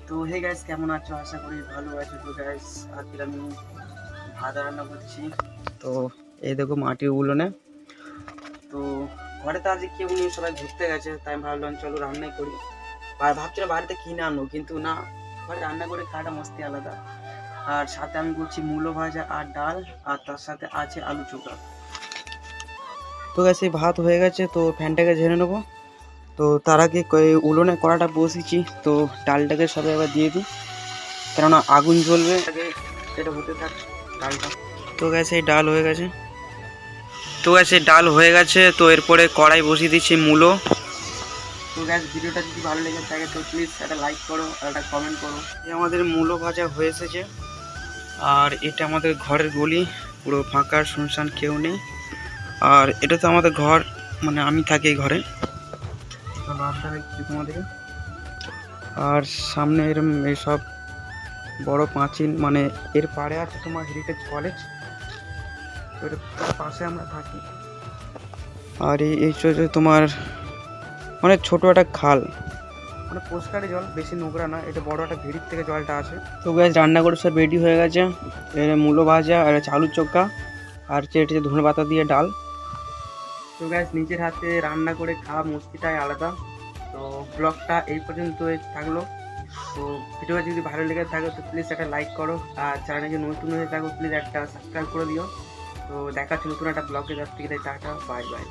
তো hey guys, কেমন আছো? আশা করি ভালো আছো। তো গাইস, আজকে আমি ভাত রান্না করছি। তো এই দেখো মাটির উনুনে। তো ঘরে তো আজকে কেউ নেই, সবাই ঘুরতে গেছে, তাই আমি ভাবলাম চলো রান্নাই করি। আর ভাবছিলাম বাড়িতে কিনে আনবো, কিন্তু না, ঘরে রান্না করে খাওয়াটা মস্তি আলাদা। আর সাথে আমি করছি মূলো ভাজা আর ডাল, আর তার সাথে আছে আলু চোখা। তো গাইস, এই ভাত হয়ে গেছে, তো ফ্যানটাকে ঝেড়ে নেবো। তো তার আগে উনুনে কড়াটা বসিয়েছি, তো ডালটাকে সবাই আবার দিয়ে দিই, কেননা আগুন জ্বলবে আগে। এটা হতে থাক ডালটা। তো গ্যাসে ডাল হয়ে গেছে। তো এরপরে কড়াই বসিয়ে দিচ্ছি মূলো। তো গ্যাস, ভিডিওটা যদি ভালো লেগে থাকে তো প্লিজ একটা লাইক করো আর একটা কমেন্ট করো। এই আমাদের মূলো ভাজা হয়ে এসেছে। আর এটা আমাদের ঘরের গলি, পুরো ফাঁকা শুনশান, কেউ নেই। আর এটা তো আমাদের ঘর, মানে আমি থাকি এই ঘরে। তোমাদেরকে আর সামনে এরম এইসব বড় পাঁচিল, মানে এর পাড়ে আছে তোমার হেরিটেজ কলেজ। তো এর পাশে আমরা থাকি। আর এই যে তোমার মানে ছোট একটা খাল, মানে পরিষ্কার জল, বেশি নোংরা না। এটা বড় একটা ভেড়ির থেকে জলটা আছে। তো গ্যাস, রান্না করে সব রেডি হয়ে গেছে। এর মূলো ভাজা আর আলু চোখা, আর চেটে ধনে পাতা দিয়ে ডাল। তো গ্যাস, নিজের হাতে রান্না করে খাওয়া মস্তিটাই আলাদা। তো ব্লগটা এই পর্যন্তই থাকলো। তো ভিডিওটা যদি ভালো লেগে থাকে তো প্লিজ একটা লাইক করো, আর চ্যানেলে যদি নতুন হয়ে থাকো প্লিজ একটা সাবস্ক্রাইব করে দিও। তো দেখা হচ্ছে নতুন একটা ব্লগে। যাচ্ছে টাটা, বাই বাই।